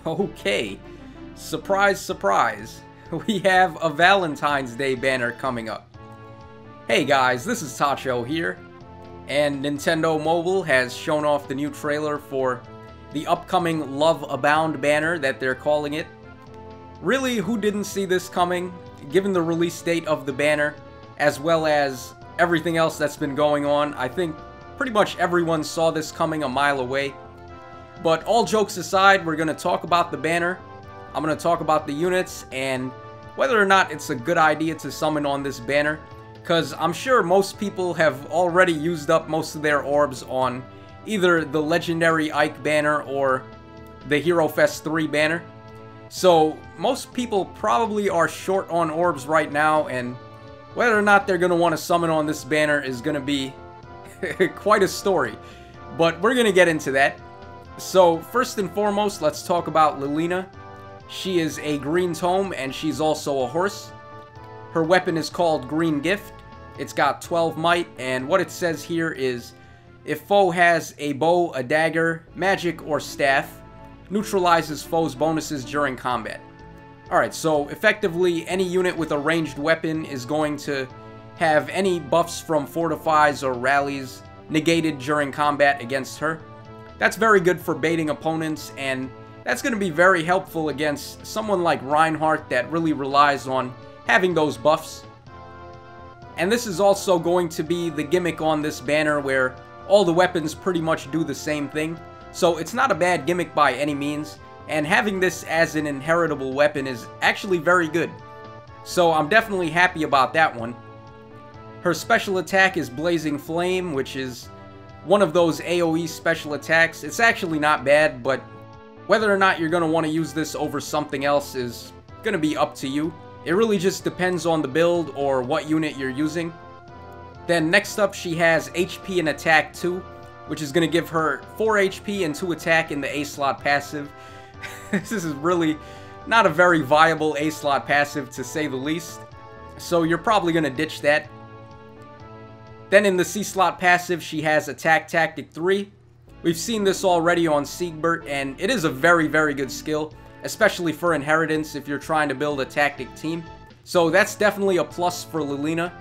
Okay, surprise, surprise, we have a Valentine's Day banner coming up. Hey guys, this is Tacho here, and Nintendo Mobile has shown off the new trailer for the upcoming Love Abound banner that they're calling it. Really, who didn't see this coming, given the release date of the banner, as well as everything else that's been going on? I think pretty much everyone saw this coming a mile away. But all jokes aside, we're going to talk about the banner, I'm going to talk about the units, and whether or not it's a good idea to summon on this banner, because I'm sure most people have already used up most of their orbs on either the Legendary Ike banner or the Hero Fest 3 banner. So most people probably are short on orbs right now, and whether or not they're going to want to summon on this banner is going to be quite a story. But we're going to get into that. So first and foremost, let's talk about Lalena. She is a green tome and she's also a horse. Her weapon is called Green Gift. It's got 12 might, and what it says here is, if foe has a bow, a dagger, magic, or staff, neutralizes foe's bonuses during combat. Alright, so effectively any unit with a ranged weapon is going to have any buffs from fortifies or rallies negated during combat against her. That's very good for baiting opponents, and that's going to be very helpful against someone like Reinhardt that really relies on having those buffs. And this is also going to be the gimmick on this banner where all the weapons pretty much do the same thing. So it's not a bad gimmick by any means, and having this as an inheritable weapon is actually very good. So I'm definitely happy about that one. Her special attack is Blazing Flame, which is one of those AoE special attacks. It's actually not bad, but whether or not you're going to want to use this over something else is going to be up to you. It really just depends on the build or what unit you're using. Then next up, she has HP and attack 2, which is going to give her 4 HP and 2 attack in the A-slot passive. This is really not a very viable A-slot passive, to say the least. So you're probably going to ditch that. Then in the C-slot passive, she has Attack Tactic 3. We've seen this already on Siegbert, and it is a very, very good skill, especially for Inheritance if you're trying to build a tactic team. So that's definitely a plus for Lalena.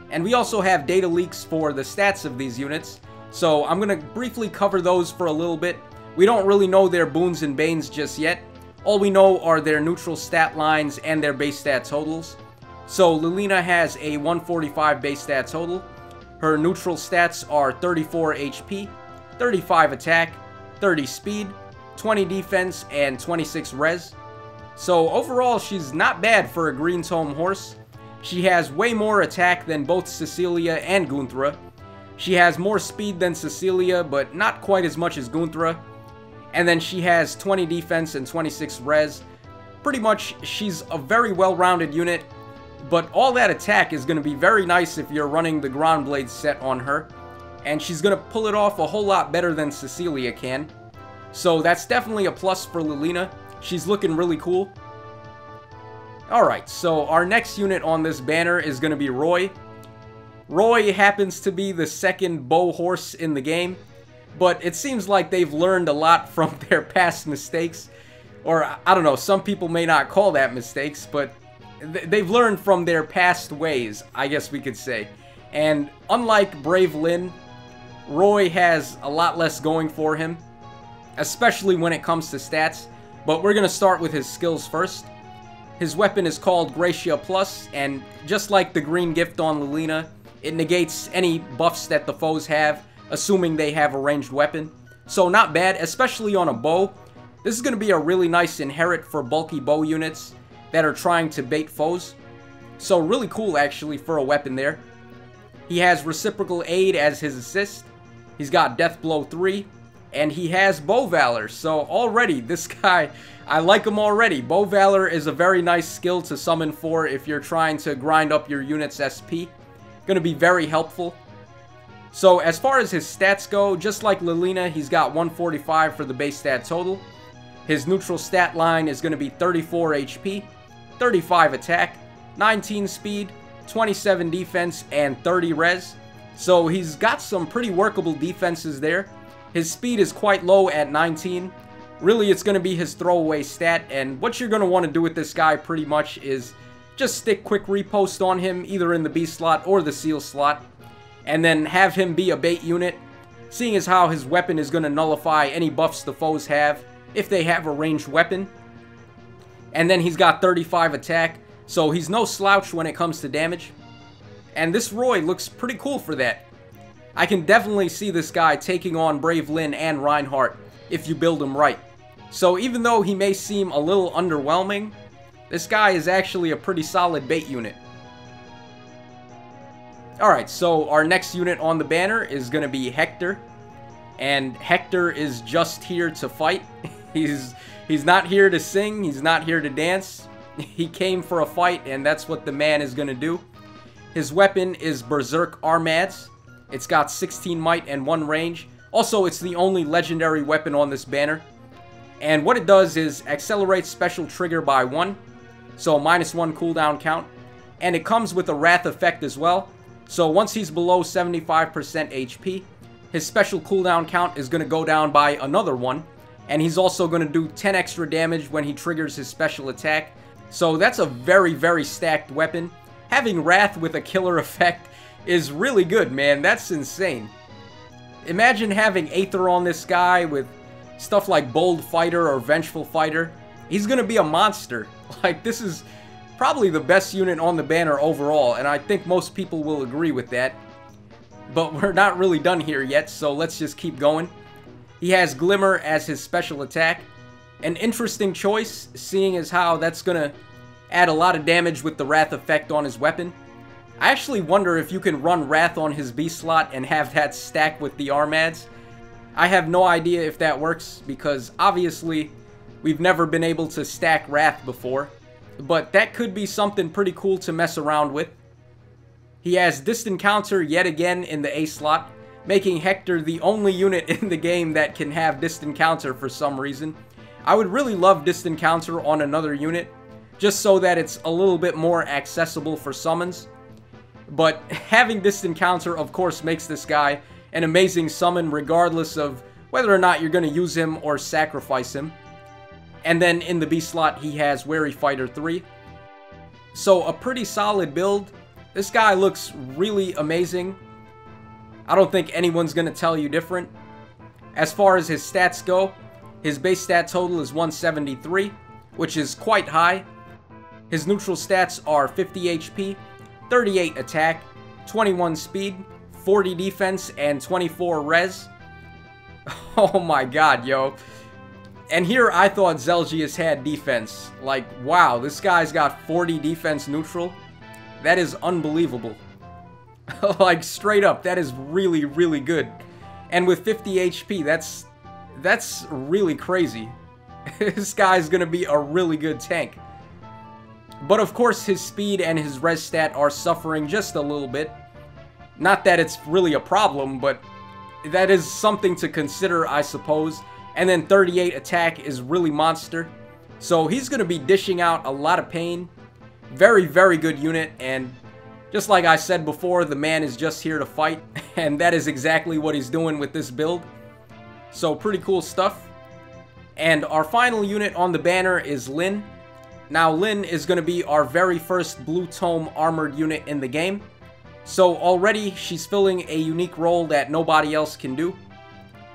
And we also have data leaks for the stats of these units, so I'm going to briefly cover those for a little bit. We don't really know their boons and banes just yet. All we know are their neutral stat lines and their base stat totals. So Lalena has a 145 base stat total. Her neutral stats are 34 HP, 35 attack, 30 speed, 20 defense, and 26 res. So overall, she's not bad for a green tome horse. She has way more attack than both Cecilia and Gunthra. She has more speed than Cecilia, but not quite as much as Gunthra. And then she has 20 defense and 26 res. Pretty much, she's a very well-rounded unit. But all that attack is going to be very nice if you're running the Ground Blade set on her. And she's going to pull it off a whole lot better than Cecilia can. So that's definitely a plus for Lalena. She's looking really cool. Alright, so our next unit on this banner is going to be Roy. Roy happens to be the second bow horse in the game. But it seems like they've learned a lot from their past mistakes. Or, I don't know, some people may not call that mistakes, but they've learned from their past ways, I guess we could say. And unlike Brave Lynn, Roy has a lot less going for him, especially when it comes to stats. But we're going to start with his skills first. His weapon is called Gracia Plus, and just like the Green Gift on Lalena, it negates any buffs that the foes have, assuming they have a ranged weapon. So not bad, especially on a bow. This is going to be a really nice inherit for bulky bow units that are trying to bait foes. So really cool actually for a weapon there. He has Reciprocal Aid as his assist. He's got Death Blow 3. And he has Bow Valor. So already, this guy, I like him already. Bow Valor is a very nice skill to summon for if you're trying to grind up your unit's SP. Going to be very helpful. So as far as his stats go, just like Lalena, he's got 145 for the base stat total. His neutral stat line is going to be 34 HP, 35 attack, 19 speed, 27 defense, and 30 res. So he's got some pretty workable defenses there. His speed is quite low at 19, Really, it's going to be his throwaway stat, and what you're going to want to do with this guy pretty much is just stick quick repost on him, either in the B slot or the seal slot, and then have him be a bait unit, seeing as how his weapon is going to nullify any buffs the foes have, if they have a ranged weapon. And then he's got 35 attack, so he's no slouch when it comes to damage. And this Roy looks pretty cool for that. I can definitely see this guy taking on Brave Lynn and Reinhardt if you build him right. So even though he may seem a little underwhelming, this guy is actually a pretty solid bait unit. Alright, so our next unit on the banner is going to be Hector. And Hector is just here to fight. He's not here to sing, he's not here to dance. He came for a fight, and that's what the man is going to do. His weapon is Berserk Armads. It's got 16 might and 1 range. Also, it's the only legendary weapon on this banner. And what it does is accelerates special trigger by 1. So -1 cooldown count. And it comes with a wrath effect as well. So once he's below 75% HP, his special cooldown count is going to go down by another 1. And he's also going to do 10 extra damage when he triggers his special attack. So that's a very, very stacked weapon. Having Wrath with a killer effect is really good, man. That's insane. Imagine having Aether on this guy with stuff like Bold Fighter or Vengeful Fighter. He's going to be a monster. Like, this is probably the best unit on the banner overall, and I think most people will agree with that. But we're not really done here yet, so let's just keep going. He has Glimmer as his special attack. An interesting choice, seeing as how that's going to add a lot of damage with the Wrath effect on his weapon. I actually wonder if you can run Wrath on his B slot and have that stack with the Armads. I have no idea if that works, because obviously we've never been able to stack Wrath before. But that could be something pretty cool to mess around with. He has Distant Counter yet again in the A slot, making Hector the only unit in the game that can have Distant Counter for some reason. I would really love Distant Counter on another unit, just so that it's a little bit more accessible for summons. But having Distant Counter, of course, makes this guy an amazing summon regardless of whether or not you're going to use him or sacrifice him. And then in the B slot, he has Wary Fighter 3. So a pretty solid build. This guy looks really amazing. I don't think anyone's going to tell you different. As far as his stats go, his base stat total is 173, which is quite high. His neutral stats are 50 HP, 38 attack, 21 speed, 40 defense, and 24 res. Oh my god, yo. And here I thought Zelgius had defense. Like, wow, this guy's got 40 defense neutral. That is unbelievable. Like, straight up, that is really, really good. And with 50 HP, that's really crazy. This guy's gonna be a really good tank. But of course, his speed and his res stat are suffering just a little bit. Not that it's really a problem, but that is something to consider, I suppose. And then 38 attack is really monster. So he's going to be dishing out a lot of pain. Very, very good unit. And just like I said before, the man is just here to fight. And that is exactly what he's doing with this build. So pretty cool stuff. And our final unit on the banner is Lynn. Now Lynn is going to be our very first Blue Tome armored unit in the game. So already she's filling a unique role that nobody else can do.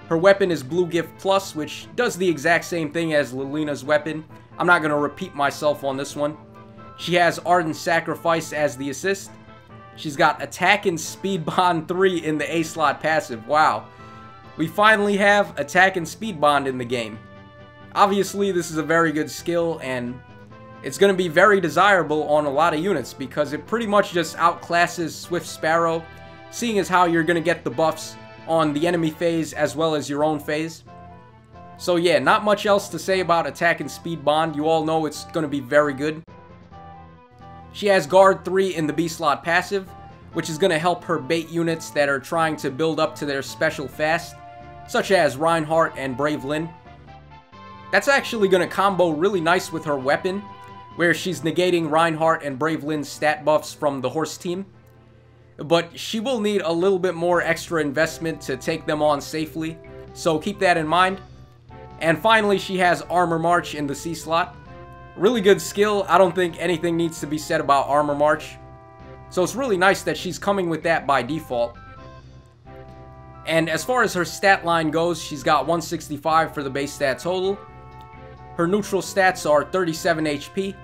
Her weapon is Blue Gift Plus, which does the exact same thing as Lalena's weapon. I'm not going to repeat myself on this one. She has Ardent Sacrifice as the assist. She's got Attack and Speed Bond 3 in the A slot passive. Wow. We finally have Attack and Speed Bond in the game. Obviously, this is a very good skill, and it's going to be very desirable on a lot of units because it pretty much just outclasses Swift Sparrow, seeing as how you're going to get the buffs on the enemy phase as well as your own phase. So yeah, not much else to say about Attack and Speed Bond. You all know it's going to be very good. She has Guard 3 in the B slot passive, which is going to help her bait units that are trying to build up to their special fast, such as Reinhardt and Brave Lynn. That's actually going to combo really nice with her weapon, where she's negating Reinhardt and Brave Lynn's stat buffs from the horse team. But she will need a little bit more extra investment to take them on safely, so keep that in mind. And finally, she has Armor March in the C slot. Really good skill. I don't think anything needs to be said about Armor March. So it's really nice that she's coming with that by default. And as far as her stat line goes, she's got 165 for the base stat total. Her neutral stats are 37 HP,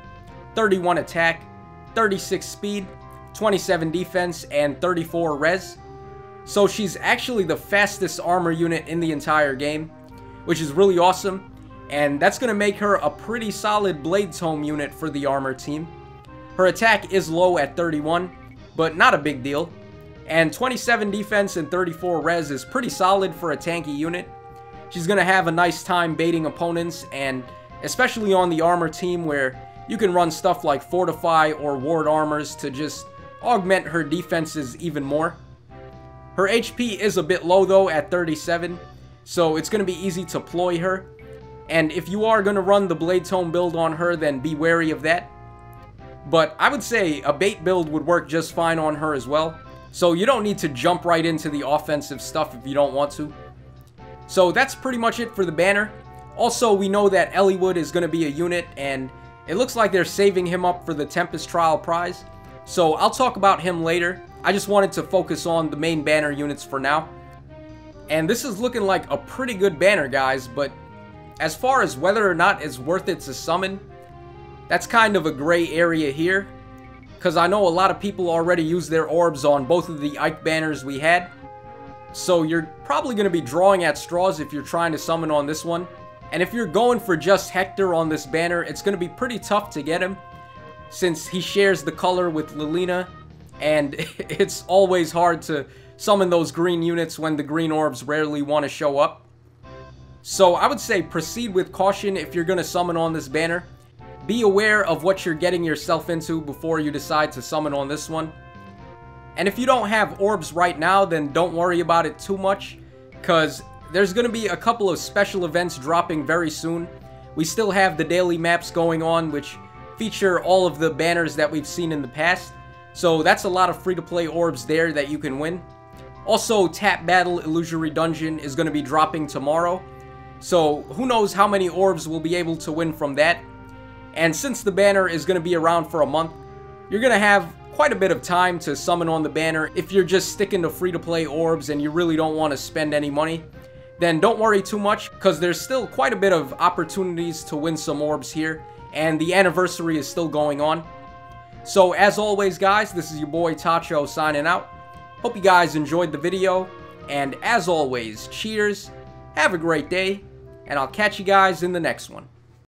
31 attack, 36 speed, 27 defense, and 34 res. So she's actually the fastest armor unit in the entire game, which is really awesome. And that's going to make her a pretty solid Blade Tome unit for the armor team. Her attack is low at 31, but not a big deal. And 27 defense and 34 res is pretty solid for a tanky unit. She's going to have a nice time baiting opponents, and especially on the armor team where you can run stuff like Fortify or Ward Armors to just augment her defenses even more. Her HP is a bit low though at 37, so it's going to be easy to ploy her. And if you are going to run the Blade Tome build on her, then be wary of that. But I would say a bait build would work just fine on her as well. So you don't need to jump right into the offensive stuff if you don't want to. So that's pretty much it for the banner. Also, we know that Eliwood is going to be a unit, and it looks like they're saving him up for the Tempest Trial prize. So I'll talk about him later. I just wanted to focus on the main banner units for now. And this is looking like a pretty good banner, guys, but as far as whether or not it's worth it to summon, that's kind of a gray area here, because I know a lot of people already use their orbs on both of the Ike banners we had. So you're probably going to be drawing at straws if you're trying to summon on this one. And if you're going for just Hector on this banner, it's going to be pretty tough to get him, since he shares the color with Lalena, and it's always hard to summon those green units when the green orbs rarely want to show up. So I would say proceed with caution if you're going to summon on this banner. Be aware of what you're getting yourself into before you decide to summon on this one. And if you don't have orbs right now, then don't worry about it too much, because there's going to be a couple of special events dropping very soon. We still have the daily maps going on, which feature all of the banners that we've seen in the past. So that's a lot of free-to-play orbs there that you can win. Also, Tap Battle Illusory Dungeon is going to be dropping tomorrow. So who knows how many orbs we'll be able to win from that. And since the banner is going to be around for a month, you're going to have quite a bit of time to summon on the banner. If you're just sticking to free-to-play orbs and you really don't want to spend any money, then don't worry too much, because there's still quite a bit of opportunities to win some orbs here, and the anniversary is still going on. So as always, guys, this is your boy Tacho signing out. Hope you guys enjoyed the video, and as always, cheers, have a great day, and I'll catch you guys in the next one.